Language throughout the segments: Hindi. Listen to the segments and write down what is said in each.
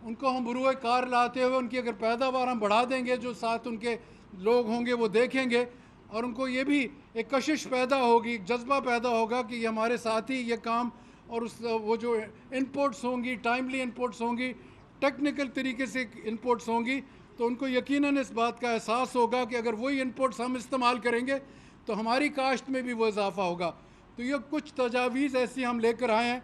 उनको हम बरूए कार लाते हुए उनकी अगर पैदावार हम बढ़ा देंगे, जो साथ उनके लोग होंगे वो देखेंगे और उनको ये भी एक कशिश पैदा होगी, जज्बा पैदा होगा कि ये हमारे साथ ही ये काम, और उस वो जो इनपुट्स होंगी, टाइमली इनपुट्स होंगी, टेक्निकल तरीके से इनपुट्स होंगी, तो उनको यकीनन इस बात का एहसास होगा कि अगर वही इनपुट्स हम इस्तेमाल करेंगे तो हमारी काश्त में भी वो इजाफा होगा। तो ये कुछ तजावीज़ ऐसी हम लेकर आए हैं।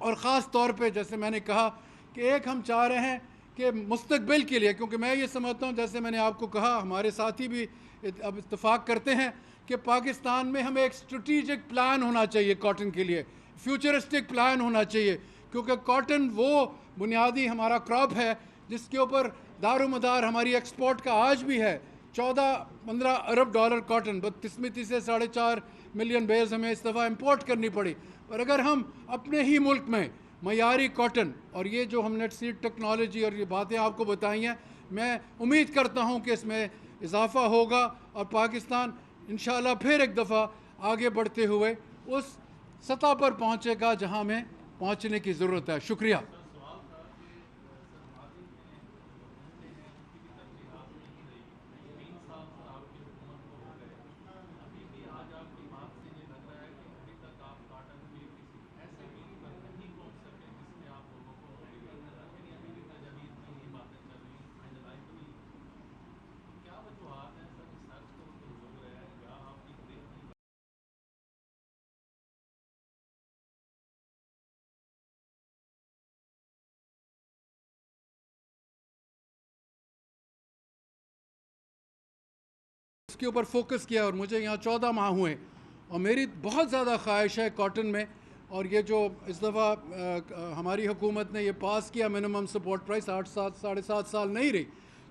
और ख़ास तौर पे जैसे मैंने कहा कि एक हम चाह रहे हैं कि मुस्तकबिल के लिए, क्योंकि मैं ये समझता हूँ, जैसे मैंने आपको कहा, हमारे साथी भी अब इत्तेफाक करते हैं कि पाकिस्तान में हमें एक स्ट्रेटिजिक प्लान होना चाहिए कॉटन के लिए, फ्यूचरिस्टिक प्लान होना चाहिए, क्योंकि कॉटन वो बुनियादी हमारा क्रॉप है जिसके ऊपर दारोमदार हमारी एक्सपोर्ट का आज भी है। 14-15 अरब डॉलर कॉटन, बदकिस्मती से 4.5 मिलियन बेल्स हमें इस दफ़ा इम्पोर्ट करनी पड़ी। पर अगर हम अपने ही मुल्क में मयारी कॉटन और ये जो हमने सीड टेक्नोलॉजी और ये बातें आपको बताई हैं, मैं उम्मीद करता हूँ कि इसमें इजाफ़ा होगा और पाकिस्तान इंशाअल्लाह फिर एक दफ़ा आगे बढ़ते हुए उस सतह पर पहुँचेगा जहाँ हमें पहुँचने की ज़रूरत है। शुक्रिया। उसके ऊपर फोकस किया और मुझे यहाँ 14 माह हुए और मेरी बहुत ज़्यादा ख्वाहिश है कॉटन में। और ये जो इस दफ़ा हमारी हुकूमत ने ये पास किया मिनिमम सपोर्ट प्राइस 8-7 7.5 साल नहीं रही,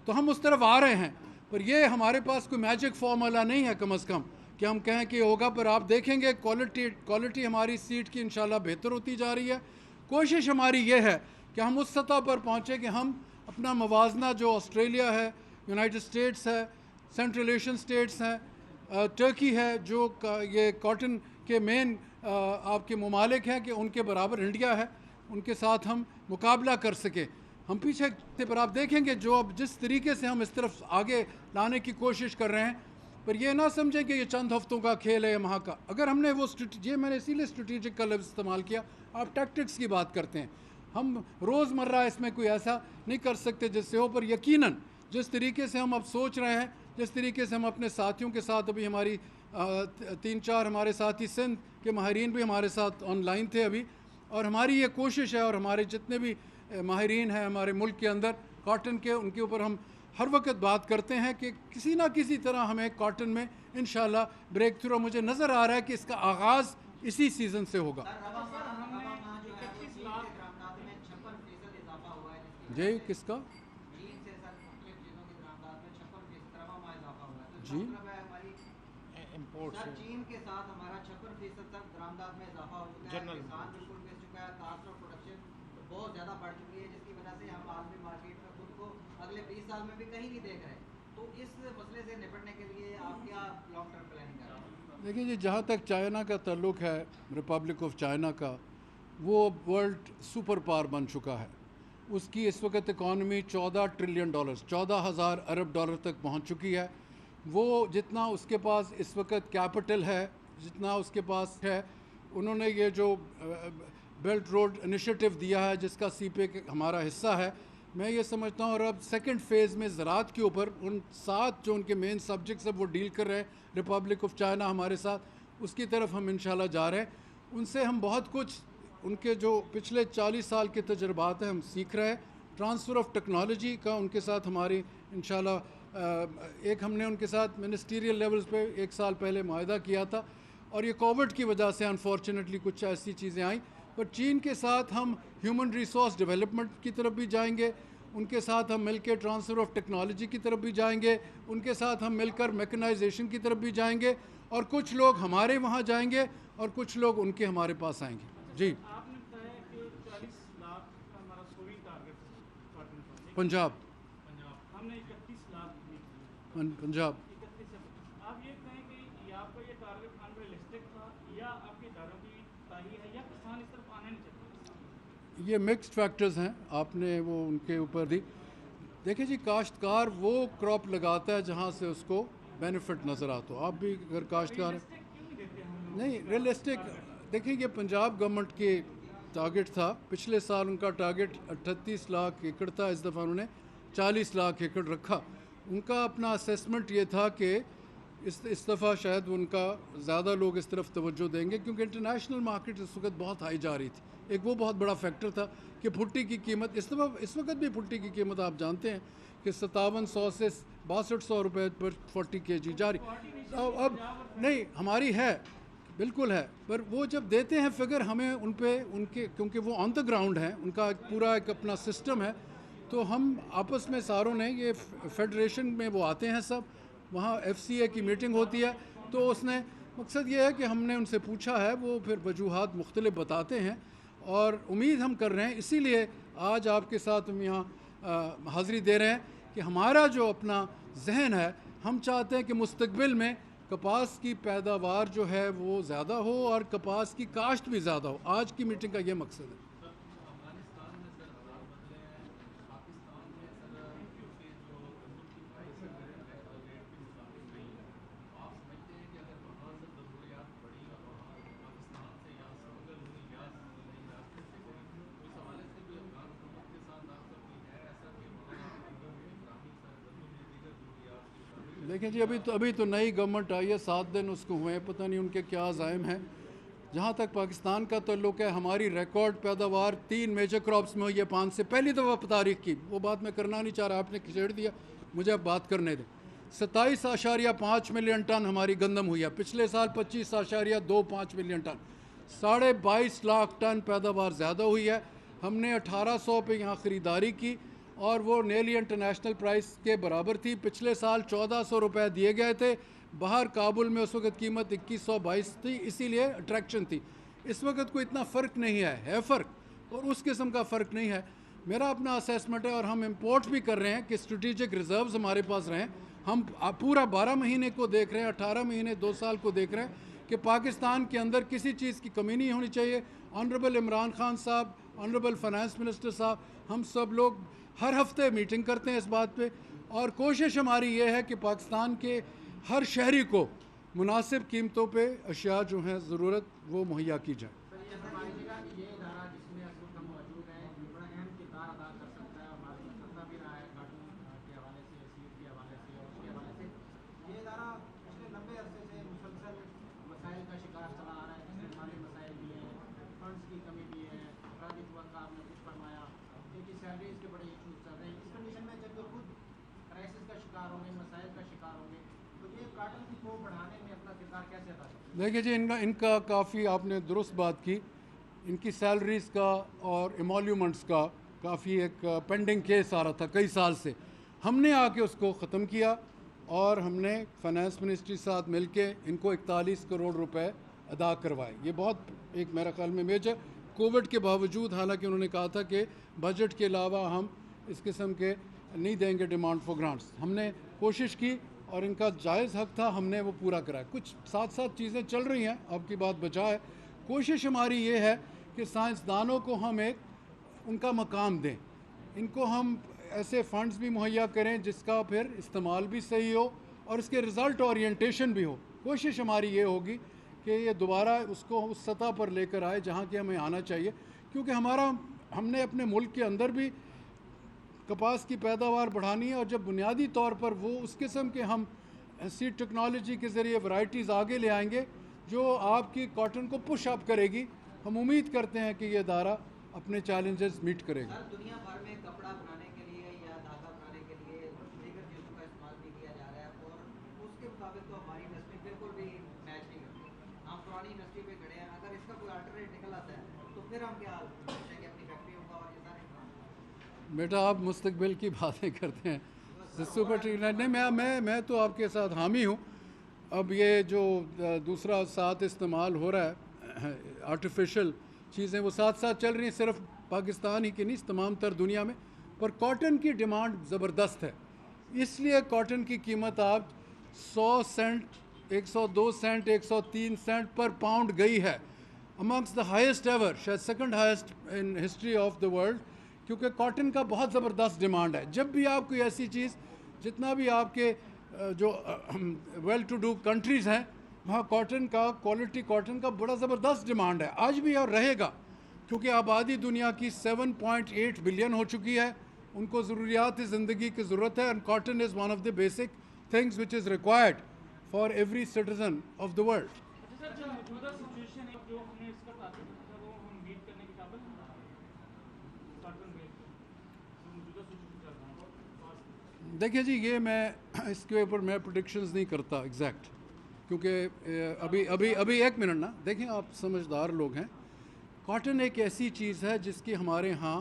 तो हम उस तरफ आ रहे हैं। पर ये हमारे पास कोई मैजिक फार्मूला नहीं है कम अज़ कम कि हम कहें कि होगा, पर आप देखेंगे क्वालिटी हमारी सीट की इंशाल्लाह बेहतर होती जा रही है। कोशिश हमारी ये है कि हम उस सतह पर पहुँचें कि हम अपना मवाजना जो ऑस्ट्रेलिया है, यूनाइटेड स्टेट्स है, सेंट्रल एशियन स्टेट्स हैं, टर्की है, जो ये कॉटन के मेन आपके ममालिक हैं, कि उनके बराबर इंडिया है, उनके साथ हम मुकाबला कर सकें। हम पीछे थे, पर आप देखेंगे जो अब जिस तरीके से हम इस तरफ आगे लाने की कोशिश कर रहे हैं, पर ये ना समझें कि ये चंद हफ्तों का खेल है वहाँ का। अगर हमने वो ये मैंने इसीलिए स्ट्रेटिजिक का लफ्ज़ इस्तेमाल किया, आप टैक्टिक्स की बात करते हैं, हम रोज़मर्रा इसमें कोई ऐसा नहीं कर सकते जिससे हो, पर यकीनन जिस तरीके से हम अब सोच रहे हैं, जिस तरीके से हम अपने साथियों के साथ, अभी हमारी 3-4 हमारे साथी सिंध के माहिरीन भी हमारे साथ ऑनलाइन थे अभी, और हमारी ये कोशिश है और हमारे जितने भी माहिरीन हैं हमारे मुल्क के अंदर कॉटन के, उनके ऊपर हम हर वक्त बात करते हैं कि किसी ना किसी तरह हमें कॉटन में इंशाल्लाह ब्रेक थ्रू, मुझे नज़र आ रहा है कि इसका आगाज़ इसी सीज़न से होगा। जी किसका? जी इम्पोर्ट से चीन के साथ हमारा 56% तक बरामदात में इजाफा हो चुका है। किसान बिल्कुल बेच चुका है, कास्ट ऑफ प्रोडक्शन बहुत ज़्यादा बढ़ चुकी है, जिसकी वजह से हम आलमी मार्केट में खुद को अगले 20 साल में भी कहीं नहीं देख रहे। तो इस मसले से निपटने के लिए आप क्या लॉन्ग टर्म प्लानिंग कर रहे हैं? देखिए जी, जहाँ तक चाइना का ताल्लुक़ है, रिपब्लिक ऑफ चाइना का, वो वर्ल्ड सुपर पावर बन चुका है। उसकी इस वक्त इकॉनमी 14 ट्रिलियन डॉलर, 14,000 अरब डॉलर तक पहुँच चुकी है। वो जितना उसके पास इस वक्त कैपिटल है, जितना उसके पास है, उन्होंने ये जो बेल्ट रोड इनिशिएटिव दिया है जिसका सीपेक हमारा हिस्सा है, मैं ये समझता हूँ, और अब सेकंड फेज़ में ज़राअत के ऊपर उन 7 जो उनके मेन सब्जेक्ट्स है वो डील कर रहे हैं रिपब्लिक ऑफ चाइना हमारे साथ, उसकी तरफ हम इंशाल्लाह जा रहे हैं। उनसे हम बहुत कुछ, उनके जो पिछले 40 साल के तजुर्बात हैं हम सीख रहे हैं। ट्रांसफ़र ऑफ टेक्नोलॉजी का उनके साथ हमारी इंशाल्लाह एक हमने उनके साथ मिनिस्टीरियल लेवल्स पे 1 साल पहले मुआहदा किया था, और ये कोविड की वजह से अनफॉर्चुनेटली कुछ ऐसी चीज़ें आई। पर चीन के साथ हम ह्यूमन रिसोर्स डेवलपमेंट की तरफ भी जाएंगे, उनके साथ हम मिलकर ट्रांसफ़र ऑफ टेक्नोलॉजी की तरफ भी जाएंगे, उनके साथ हम मिलकर मैकेनाइजेशन की तरफ भी जाएंगे, और कुछ लोग हमारे वहाँ जाएंगे और कुछ लोग उनके हमारे पास आएंगे। जी आपने बताया कि 40 लाख का हमारा सोइंग टारगेट है पंजाब। हमने 31 लाख पंजाब। 31 आप ये कहें कि ये आपका ये टारगेट अनरियलिस्टिक था, या आपके इदारों की ताही है, या किसान इस तरफ आना नहीं चाहते? ये मिक्स्ड फैक्टर्स हैं, आपने वो उनके ऊपर दी। देखिए जी, काश्तकार वो क्रॉप लगाता है जहाँ से उसको बेनिफिट नज़र आता हो। आप भी अगर काश्तकार हैं, नहीं रियलिस्टिक, देखिए ये पंजाब गवर्नमेंट के टारगेट था। पिछले साल उनका टारगेट 38 लाख एकड़ था, इस दफ़ा उन्होंने 40 लाख एकड़ रखा। उनका अपना असेसमेंट ये था कि इस दफ़ा शायद उनका ज़्यादा लोग इस तरफ तवज्जो देंगे, क्योंकि इंटरनेशनल मार्केट इस वक्त बहुत हाई जा रही थी। एक वो बहुत बड़ा फैक्टर था कि भुट्टी की कीमत इस वक्त भी भुट्टी की कीमत आप जानते हैं कि 5700 से 6200 रुपये पर 40 kg जा रही। अब नहीं, हमारी है, बिल्कुल है, पर वो जब देते हैं फिगर हमें उनके क्योंकि वो ऑन द ग्राउंड है, उनका पूरा एक अपना सिस्टम है, तो हम आपस में सारों ने ये फेडरेशन में वो आते हैं सब, वहाँ FCA की मीटिंग होती है, तो उसने मकसद ये है कि हमने उनसे पूछा है, वो फिर वजूहात मुख्तलिफ बताते हैं और उम्मीद हम कर रहे हैं, इसीलिए आज आपके साथ हम यहाँ हाज़िरी दे रहे हैं कि हमारा जो अपना जहन है, हम चाहते हैं कि मुस्तकबिल में कपास की पैदावार जो है वो ज़्यादा हो और कपास की काश्त भी ज़्यादा हो। आज की मीटिंग का ये मकसद है। देखें जी, अभी तो नई गवर्नमेंट आई है, 7 दिन उसको हुए हैं, पता नहीं उनके क्या अज़ाइम हैं। जहाँ तक पाकिस्तान का ताल्लुक है, हमारी रिकॉर्ड पैदावार 3 मेजर क्रॉप्स में हुई है 5 से पहली दफ़ा तारीख की। वो बात मैं करना नहीं चाह रहा, आपने खिचेड़ दिया, मुझे अब बात करने दें। 27.5 मिलियन टन हमारी गंदम हुई है, पिछले साल 25.25 मिलियन टन, 22.5 लाख टन पैदावार ज़्यादा हुई है। हमने 1800 पे यहाँ ख़रीदारी की और वो नेली इंटरनेशनल प्राइस के बराबर थी। पिछले साल 1400 रुपये दिए गए थे, बाहर काबुल में उस वक्त कीमत 2122 थी, इसीलिए अट्रैक्शन थी। इस वक्त कोई इतना फ़र्क नहीं है फ़र्क, और उस किस्म का फ़र्क नहीं है। मेरा अपना असेसमेंट है और हम इंपोर्ट भी कर रहे हैं कि स्ट्रेटेजिक रिजर्व्स हमारे पास रहें। हम पूरा 12 महीने को देख रहे हैं, 18 महीने 2 साल को देख रहे हैं कि पाकिस्तान के अंदर किसी चीज़ की कमी नहीं होनी चाहिए। ऑनरेबल इमरान खान साहब, ऑनरेबल फाइनेंस मिनिस्टर साहब, हम सब लोग हर हफ्ते मीटिंग करते हैं इस बात पे, और कोशिश हमारी ये है कि पाकिस्तान के हर शहरी को मुनासिब कीमतों पे अशिया जो हैं ज़रूरत वो मुहैया की जाए। देखिए जी, इनका काफ़ी आपने दुरुस्त बात की। इनकी सैलरीज़ का और एमोल्यूमेंट्स का काफ़ी एक पेंडिंग केस आ रहा था कई साल से। हमने आके उसको ख़त्म किया और हमने फाइनेंस मिनिस्ट्री साथ मिलके इनको 41 करोड़ रुपए अदा करवाए। ये बहुत एक मेरा ख्याल में मेजर, कोविड के बावजूद, हालांकि उन्होंने कहा था कि बजट के अलावा हम इस किस्म के नहीं देंगे डिमांड फॉर ग्रांट्स। हमने कोशिश की और इनका जायज़ हक था, हमने वो पूरा कराया। कुछ साथ साथ चीज़ें चल रही हैं, आपकी बात बचा है। कोशिश हमारी ये है कि साइंसदानों को हम एक उनका मकाम दें, इनको हम ऐसे फंड्स भी मुहैया करें जिसका फिर इस्तेमाल भी सही हो और इसके रिज़ल्ट ओरिएंटेशन भी हो। कोशिश हमारी ये होगी कि ये दोबारा उसको उस सतह पर लेकर आए जहाँ कि हमें आना चाहिए, क्योंकि हमने अपने मुल्क के अंदर भी कपास की पैदावार बढ़ानी है, और जब बुनियादी तौर पर वो उस किस्म के हम सीड टेक्नोलॉजी के ज़रिए वैरायटीज़ आगे ले आएंगे जो आपकी कॉटन को पुश अप करेगी, हम उम्मीद करते हैं कि ये इदारा अपने चैलेंजेस मीट करेगा। दुनिया भर में कपड़ा बनाने के लिए या धागा बनाने के लिए दीगर चीज़ों का इस्तेमाल भी किया जा रहा है, और उसके मुताबिक तो हमारी इंडस्ट्री बिल्कुल भी मैच नहीं करती। हम पुरानी इंडस्ट्री पे खड़े हैं, अगर इसका कोई अल्टरनेट निकल आता है तो फिर हम क्या सोचेंगे अपनी फैक्ट्रियों का और ये सारे। बेटा, आप मुस्तकबिल की बातें करते हैं, सुपर नहीं, मैं तो आपके साथ हामी हूँ। अब ये जो दूसरा साथ इस्तेमाल हो रहा है आर्टिफिशियल चीज़ें, वो साथ साथ चल रही हैं, सिर्फ पाकिस्तान ही की नहीं, तमाम तर दुनिया में। पर कॉटन की डिमांड ज़बरदस्त है, इसलिए कॉटन की कीमत आप 100 सेंट, 102 सेंट, 103 सेंट पर पाउंड गई है। अमंग्स द हाईएस्ट एवर, शायद second highest in history of the world, क्योंकि कॉटन का बहुत ज़बरदस्त डिमांड है। जब भी आप कोई ऐसी चीज़, जितना भी आपके जो वेल टू डू कंट्रीज़ हैं, वहाँ कॉटन का, क्वालिटी कॉटन का बड़ा ज़बरदस्त डिमांड है, आज भी और रहेगा, क्योंकि आबादी दुनिया की 7.8 बिलियन हो चुकी है, उनको ज़रूरियात ज़िंदगी की ज़रूरत है, and cotton is one of the basic things which is required for every citizen of the world. Sir, जो मौजूदा सिचुएशन है, जो हमने इसका टारगेट रखा था, वो हम मीट करने के काबिल हैं? कॉटन बेस पे जो मौजूदा सिचुएशन चल रहा है, देखिए जी, ये मैं इसके ऊपर मैं प्रेडिक्शंस नहीं करता एग्जैक्ट, क्योंकि अभी एक मिनट ना, देखें आप समझदार लोग हैं। कॉटन एक ऐसी चीज़ है जिसकी हमारे यहाँ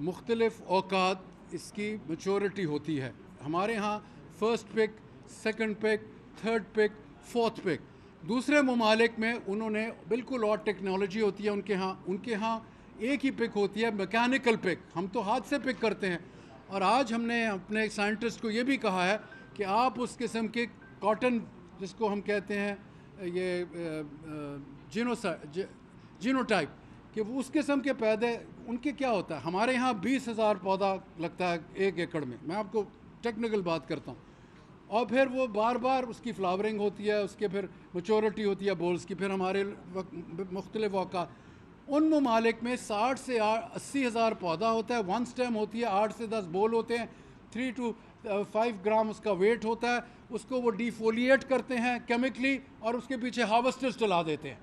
मुख्तलिफ़ औकात इसकी मैच्योरिटी होती है। हमारे यहाँ first pick, second pick, third pick, fourth pick. दूसरे ममालिक में उन्होंने बिल्कुल और टेक्नोलॉजी होती है उनके यहाँ एक ही पिक होती है, मैकेनिकल पिक। हम तो हाथ से पिक करते हैं। और आज हमने अपने साइंटिस्ट को ये भी कहा है कि आप उस किस्म के कॉटन, जिसको हम कहते हैं ये जीनोटाइप, कि वो उस किस्म के पैदे उनके क्या होता है। हमारे यहाँ 20,000 पौधा लगता है 1 एकड़ में, मैं आपको टेक्निकल बात करता हूँ, और फिर वो बार बार उसकी फ्लावरिंग होती है, उसके फिर मैच्योरिटी होती है बोल्स की, फिर हमारे मुख्तलिफ औकात। उन ममालिक में 60 से 80,000 पौधा होता है, 1 स्टेम होती है, 8 से 10 बोल होते हैं, 3 to 5 ग्राम उसका वेट होता है। उसको वो डिफोलिएट करते हैं केमिकली और उसके पीछे हार्वेस्टर्स चला देते हैं।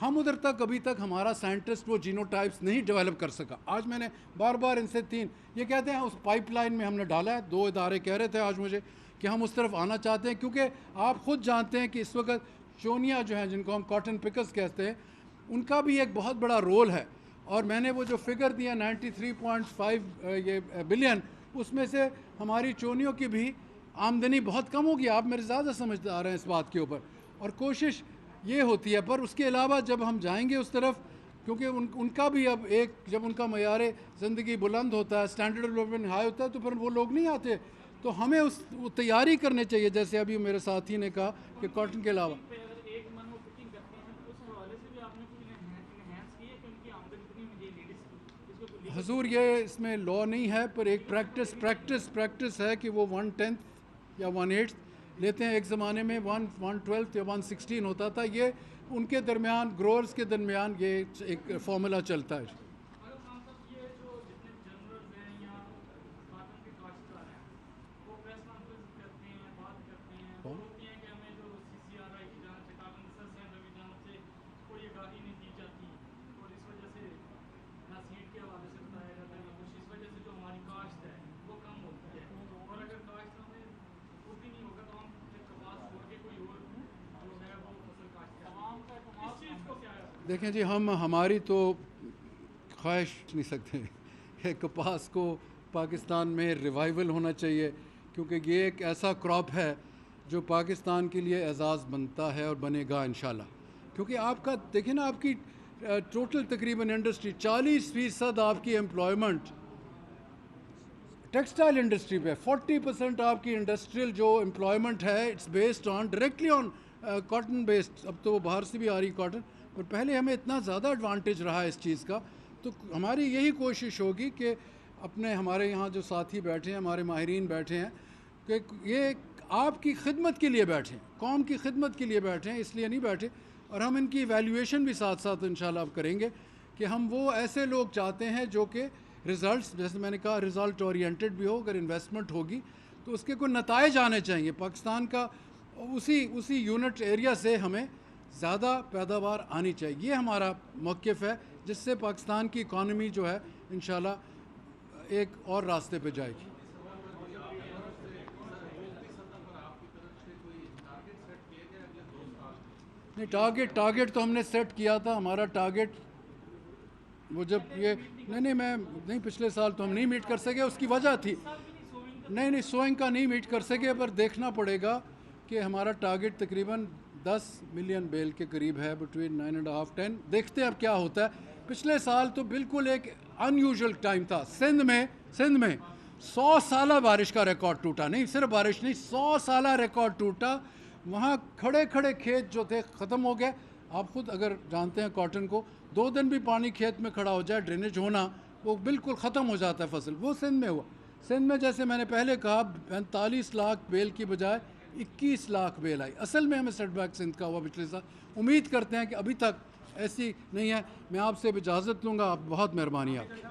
हम उधर तक अभी तक हमारा साइंटिस्ट वो जीनोटाइप्स नहीं डेवलप कर सका। आज मैंने बार बार इनसे 3 ये कहते हैं उस पाइपलाइन में हमने डाला है। 2 इदारे कह रहे थे आज मुझे कि हम उस तरफ आना चाहते हैं, क्योंकि आप ख़ुद जानते हैं कि इस वक्त चोनिया जो हैं, जिनको हम कॉटन पिकर्स कहते हैं, उनका भी एक बहुत बड़ा रोल है। और मैंने वो जो फिगर दिया 93.5 ये बिलियन, उसमें से हमारी चोनियों की भी आमदनी बहुत कम होगी। आप मेरे ज़्यादा समझदार हैं इस बात के ऊपर, और कोशिश ये होती है। पर उसके अलावा जब हम जाएंगे उस तरफ, क्योंकि उनका भी अब एक, जब उनका मयार ज़िंदगी बुलंद होता है, स्टैंडर्ड डेवलपमेंट हाई होता है, तो फिर वो लोग नहीं आते। तो हमें वो तैयारी करनी चाहिए, जैसे अभी मेरे साथी ने कहा कि कॉटन के अलावा हजूर, ये इसमें लॉ नहीं है, पर एक प्रैक्टिस है कि वो 1/10 या 1/8 लेते हैं। एक ज़माने में 1/12 या 1/16 होता था। ये उनके दरमियान, ग्रोअर्स के दरमियान ये एक फार्मूला चलता है। देखें जी, हमारी तो ख्वाहिश नहीं सकते कि कपास को पाकिस्तान में रिवाइवल होना चाहिए, क्योंकि ये एक ऐसा क्रॉप है जो पाकिस्तान के लिए एजाज़ बनता है और बनेगा इंशाल्लाह। क्योंकि आपका देखिए ना, आपकी टोटल तकरीबन इंडस्ट्री 40% आपकी एम्प्लॉयमेंट टेक्सटाइल इंडस्ट्री पे, 40% आपकी इंडस्ट्रियल जो एम्प्लॉयमेंट है, it's based on directly on cotton based. अब तो वो बाहर से भी आ रही कॉटन, पर पहले हमें इतना ज़्यादा एडवांटेज रहा है इस चीज़ का। तो हमारी यही कोशिश होगी कि अपने, हमारे यहाँ जो साथी बैठे हैं, हमारे माहिरीन बैठे हैं, कि ये आपकी खिदमत के लिए बैठें, कौम की खिदमत के लिए बैठें, इसलिए नहीं बैठे। और हम इनकी इवैल्यूएशन भी साथ साथ इंशाल्लाह अब करेंगे कि हम वो ऐसे लोग चाहते हैं जो कि रिज़ल्ट्स, जैसे मैंने कहा, रिज़ल्ट ओरिएंटेड भी हो। अगर इन्वेस्टमेंट होगी तो उसके कोई नताइज आने चाहिए। पाकिस्तान का उसी यूनिट एरिया से हमें ज़्यादा पैदावार आनी चाहिए। ये हमारा मौक़िफ़ है, जिससे पाकिस्तान की इकॉनमी जो है इंशाल्लाह एक और रास्ते पे जाएगी। नहीं, टारगेट तो हमने सेट किया था। हमारा टारगेट वो जब ये नहीं मैं नहीं, पिछले साल तो हम नहीं मीट कर सके, उसकी वजह थी। नहीं, सोइंग का नहीं मीट कर सके, पर देखना पड़ेगा कि हमारा टारगेट तकरीबन 10 मिलियन बेल के करीब है, बिटवीन 9.5-10। देखते हैं अब क्या होता है। पिछले साल तो बिल्कुल एक अनयूजुअल टाइम था। सिंध में 100 साल बारिश का रिकॉर्ड टूटा। नहीं सिर्फ बारिश नहीं, 100 साल रिकॉर्ड टूटा। वहाँ खड़े खेत जो थे ख़त्म हो गए। आप खुद अगर जानते हैं कॉटन को 2 दिन भी पानी खेत में खड़ा हो जाए, ड्रेनेज होना, वो बिल्कुल ख़त्म हो जाता है फसल। वो सिंध में हुआ। सिंध में जैसे मैंने पहले कहा 45 लाख बेल की बजाय 21 लाख बेल आई। असल में हमें सेटबैक सिंध का हुआ पिछले साल। उम्मीद करते हैं कि अभी तक ऐसी नहीं है। मैं आपसे इजाज़त लूँगा। आप बहुत मेहरबानी आप।